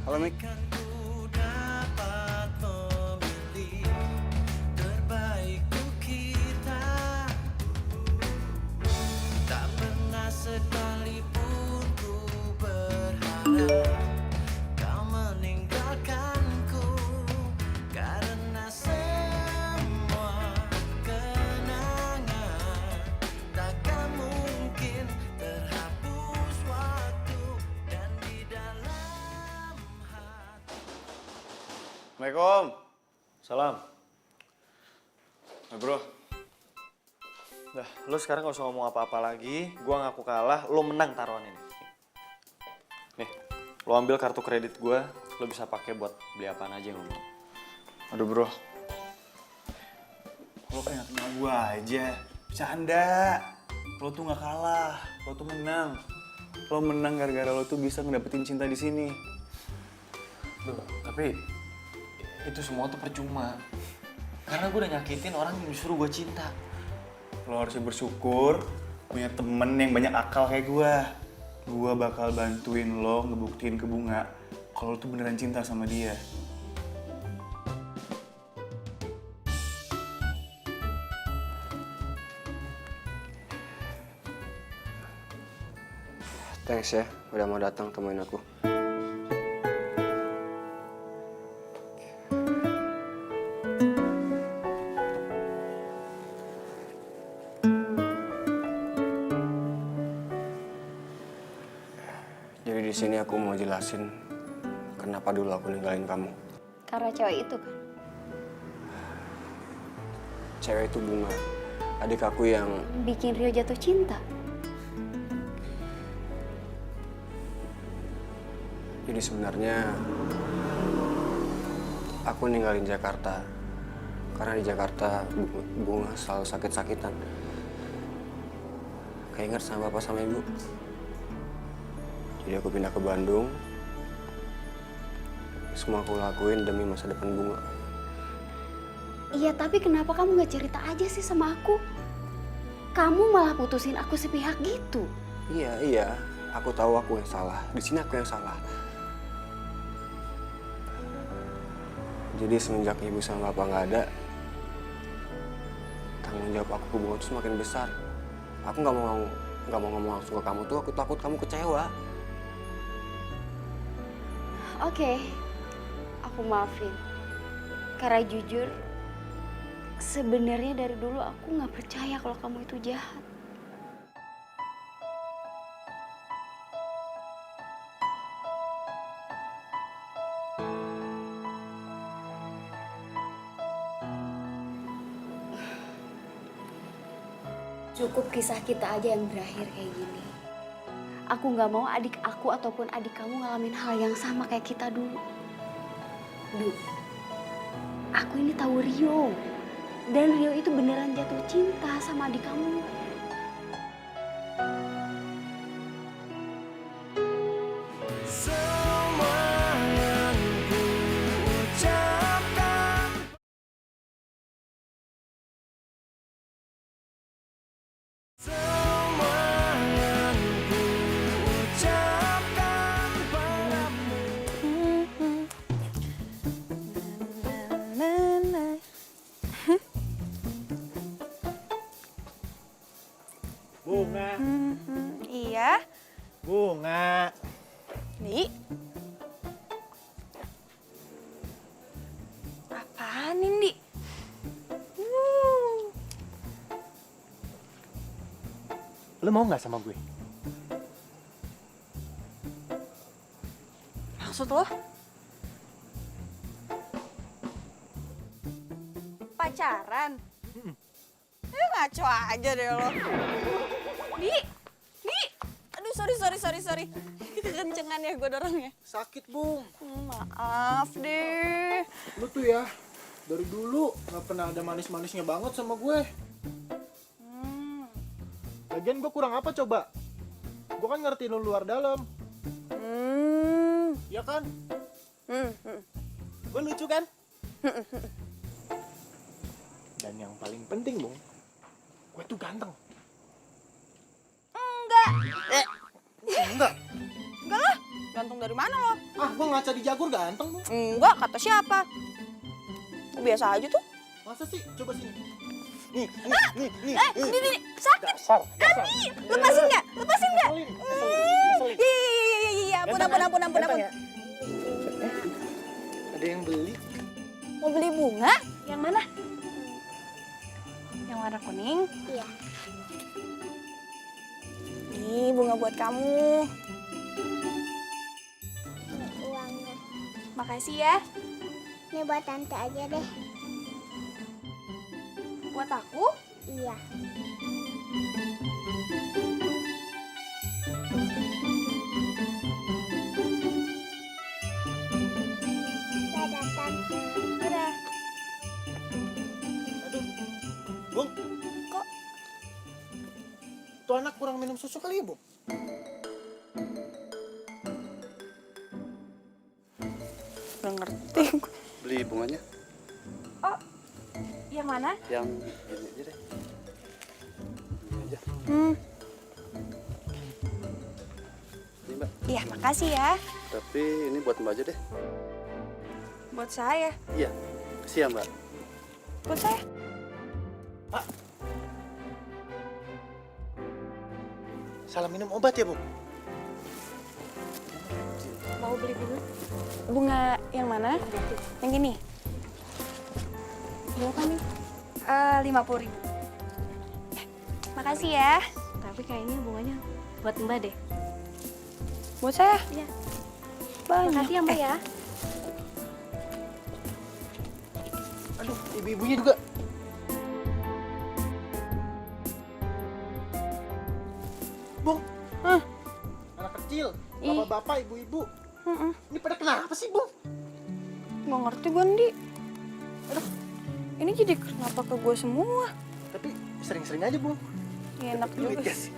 Halo, Mik. Sekalipun ku berharap kau meninggalkanku karena Assalamualaikum. Salam. Nah, bro. Dah, lo sekarang gak usah ngomong apa-apa lagi. Gua ngaku kalah, lo menang taruhan ini. Nih, lo ambil kartu kredit gua, lo bisa pakai buat beli apaan aja yang lo mau. Aduh bro. Lo kayak kenal gue aja. Bercanda. Lo tuh gak kalah. Lo tuh menang. Lo menang gara-gara lo tuh bisa ngedapetin cinta di sini. Duh, tapi itu semua tuh percuma. Karena gue udah nyakitin orang yang disuruh gue cinta. Lo harusnya bersyukur punya temen yang banyak akal kayak gue. Gue bakal bantuin lo ngebuktiin ke Bunga kalau lo tuh beneran cinta sama dia. Thanks ya, udah mau datang temuin aku. Jadi di sini aku mau jelasin kenapa dulu aku ninggalin kamu. Karena cewek itu kan. Cewek itu Bunga, adik aku yang Bikin Rio jatuh cinta. jadi sebenarnya aku ninggalin Jakarta karena di Jakarta Bunga selalu sakit-sakitan. Keinget sama bapak sama ibu. Jadi aku pindah ke Bandung. Semua aku lakuin demi masa depan Bunga. Iya, tapi kenapa kamu gak cerita aja sih sama aku? Kamu malah putusin aku sepihak gitu. Iya. Aku tahu aku yang salah. Di sini aku yang salah. Jadi semenjak ibu sama bapak nggak ada, tanggung jawab aku ke Bunga tuh semakin besar. Aku nggak mau ngomong langsung ke kamu tuh. Aku takut kamu kecewa. Oke, aku maafin. Karena jujur, sebenarnya dari dulu aku nggak percaya kalau kamu itu jahat. Cukup kisah kita aja yang berakhir kayak gini. Aku nggak mau adik aku ataupun adik kamu ngalamin hal yang sama kayak kita dulu. Duh, aku ini tahu Rio. Dan Rio itu beneran jatuh cinta sama adik kamu. Semua yang ku ucapkan, semua yang ku ucapkan padamu. Bunga, Iya, Bunga. Di. Apaan ini, Di? Lo mau nggak sama gue? Maksud lo? Pacaran? Ngaco aja deh lo. Di. Aduh, sorry. Kekencengan ya gue dorongnya. Sakit, Bung. Maaf deh. Lo tuh ya, dari dulu nggak pernah ada manis-manisnya banget sama gue. Lagian gue kurang apa coba? Gue kan ngerti lo luar dalam. Iya kan? Gue lucu kan? Dan yang paling penting, Bung, gue tuh ganteng. Enggak. Enggak. Enggak lah. Gantung dari mana lo? Ah, gue ngaca di Jagur ganteng, Bung. Enggak, kata siapa? Biasa aja tuh. Masa sih? Coba sini. Nih. Di, sakit. Adi, lepasin nggak? Iya, ampun. Ada yang beli? Mau beli bunga? Yang mana? Yang warna kuning? Iya. Nih, bunga buat kamu. Uangnya. Makasih ya. Ini buat tante aja deh. Buat aku? Iya. Dadah tante. Dadah. Aduh, Bung. Kok? Tuh anak kurang minum susu kali ya, Bung? Gak ngerti. Beli bunganya Oh, yang mana? yang ini aja deh. Ini aja. Ini Mbak. Iya, makasih ya. Tapi ini buat Mbak aja deh. Buat saya. Iya. Kasih ya Mbak. Buat saya. Salah minum obat ya, Bung? Mau beli bunga yang mana? Yang ini? Berapa nih? 50.000. Makasih ya. Tapi kayaknya bunganya buat Mbak deh. Buat saya? Iya. Banyak. Makasih ya Mbak ya. Aduh, ibu-ibunya juga. Bung, anak kecil, bapak-bapak, ibu-ibu. Ini pada kenapa sih, Bung? Gak ngerti gue, Ndi. Aduh, ini jadi kenapa ke gue semua? Tapi sering-sering aja, Bung. Ya, enak Duit juga kan? sih.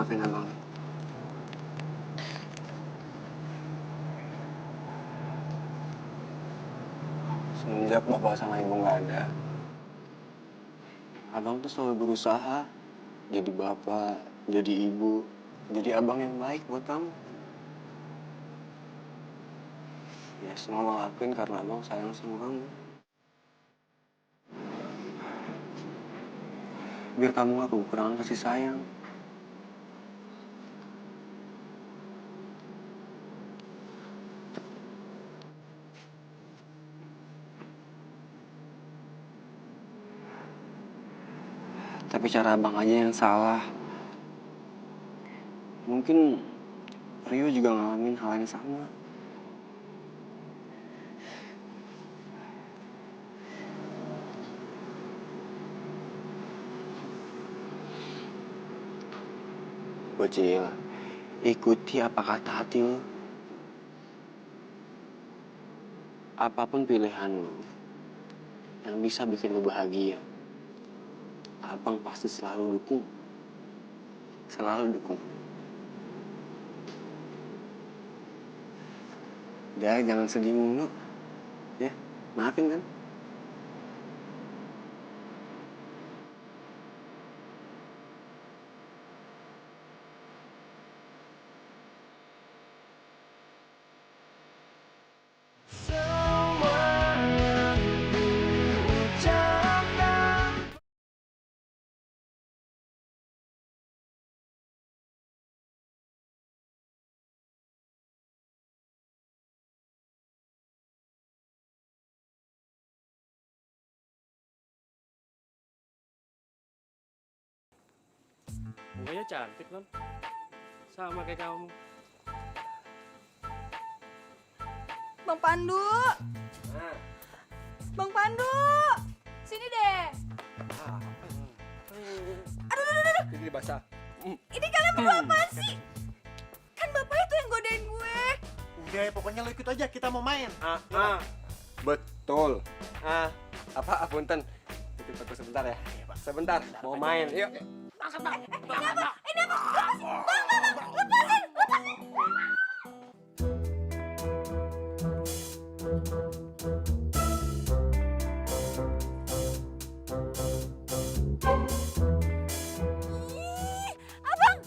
maafin abang. Semenjak bapak sama ibu nggak ada, abang tuh selalu berusaha jadi bapak, jadi ibu, jadi abang yang baik buat kamu. Ya semua abang lakuin karena abang sayang sama kamu. Biar kamu gak kekurangan kasih sayang. Tapi cara abang aja yang salah. Mungkin Rio juga ngalamin hal yang sama. Bocil, ikuti apa kata hati lu. Apapun pilihan lu yang bisa bikin lu bahagia, abang pasti selalu dukung. Selalu dukung. Udah, jangan sedih mulu. Ya, maafin kan? Semua yang diucapkan. Mukanya cantik, non. Sama kayak kamu. Bang Pandu. Bang Pandu. Sini deh. Aduh. Ini basah. Ini kalian berdua apaan sih? Kan bapak itu yang godain gue. Udah, pokoknya lo ikut aja, kita mau main. Betul. Apa, punten. Titip foto sebentar ya. Sebentar, mau main. Yuk. Ini apa? Lepasin. Ih, Abang,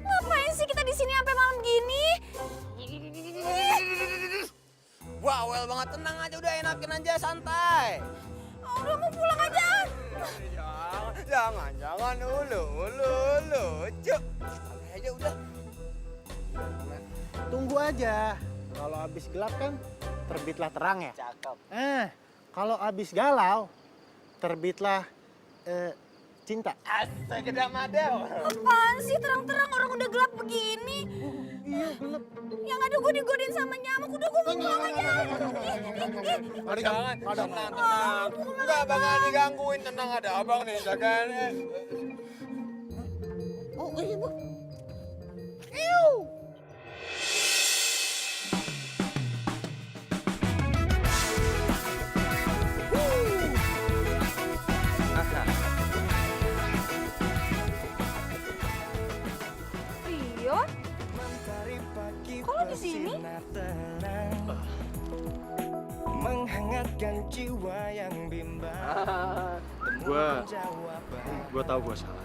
ngapain sih kita di sini sampai malam gini? Bawel banget, tenang aja, udah enakin aja, santai. Udah mau pulang aja. Jangan, ulu, cuk. Santai aja udah. Tunggu aja. Kalau habis gelap kan terbitlah terang ya. Cakep. Kalau habis galau terbitlah cinta. Astaga, madem. Apaan sih terang-terang orang udah gelap begini? Iya, gelap. Yang ada gue digodain sama nyamuk, udah gue mau pulang aja. Jangan, tenang. Enggak bakal digangguin, tenang, ada abang nih, jagain. Oh, iya, Bu. Rio? Kok lo di sini? Menghangatkan jiwa yang bimbang. Gue tahu gue salah.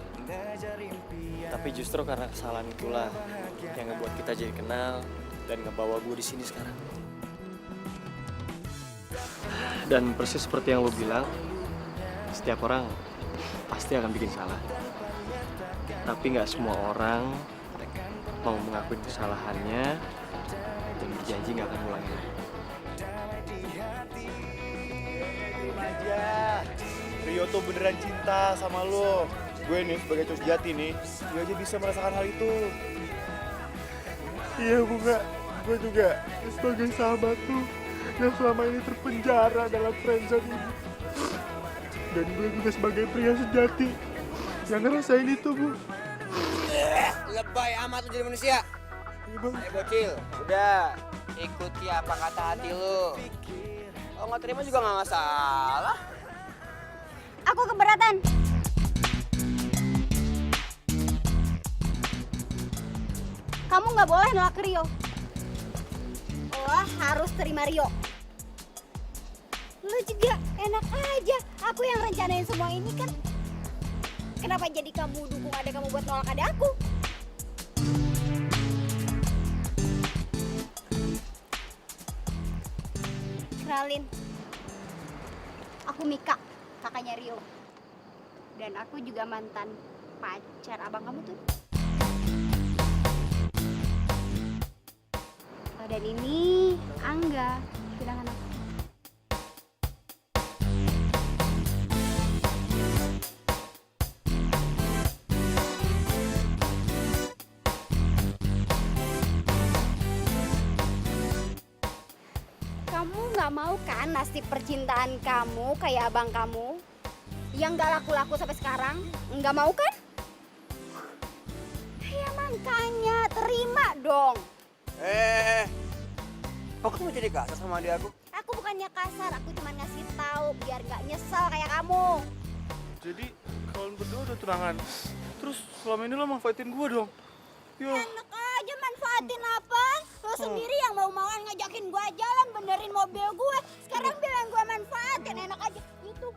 Tapi justru karena kesalahan itulah yang ngebuat kita jadi kenal dan ngebawa gue di sini sekarang. Dan persis seperti yang lo bilang, setiap orang pasti akan bikin salah. Tapi nggak semua orang mau mengakui kesalahannya dan berjanji nggak akan ulangi lagi. aja. Rio tuh beneran cinta sama lo. Gue nih sebagai cowok sejati nih, gue aja bisa merasakan hal itu. Iya Bunga, gue juga sebagai sahabat tuh yang selama ini terpenjara dalam friendzone ini. Dan gue juga sebagai pria sejati yang ngerasain itu, Bu. Lebay amat lu jadi manusia. Iya, Bang. Ayo bocil, udah ikuti apa kata hati lu. Kalau nggak terima juga nggak masalah. Aku keberatan. Kamu nggak boleh nolak Rio. Lo harus terima Rio. Lo juga enak aja. Aku yang rencanain semua ini kan. Kenapa jadi kamu dukung adek kamu buat nolak adek aku? Kenalin, aku Mika, kakaknya Rio. Dan aku juga mantan pacar abang kamu tuh. Oh, dan ini Angga, tunangan aku. Kamu nggak mau kan nasib percintaan kamu kayak abang kamu yang nggak laku-laku sampai sekarang? Nggak mau kan? Ya makanya terima dong. Kok kamu jadi kasar sama adik aku? Aku bukannya kasar, aku cuma ngasih tahu biar nggak nyesel kayak kamu. Jadi kalian berdua udah tunangan. Terus selama ini lo manfaatin gue dong. Yo. Enak aja manfaatin apa? Lo sendiri yang mau-mauan ngajakin gue jalan, benerin mobil gue. Sekarang bilang gue manfaatin, enak aja. Itu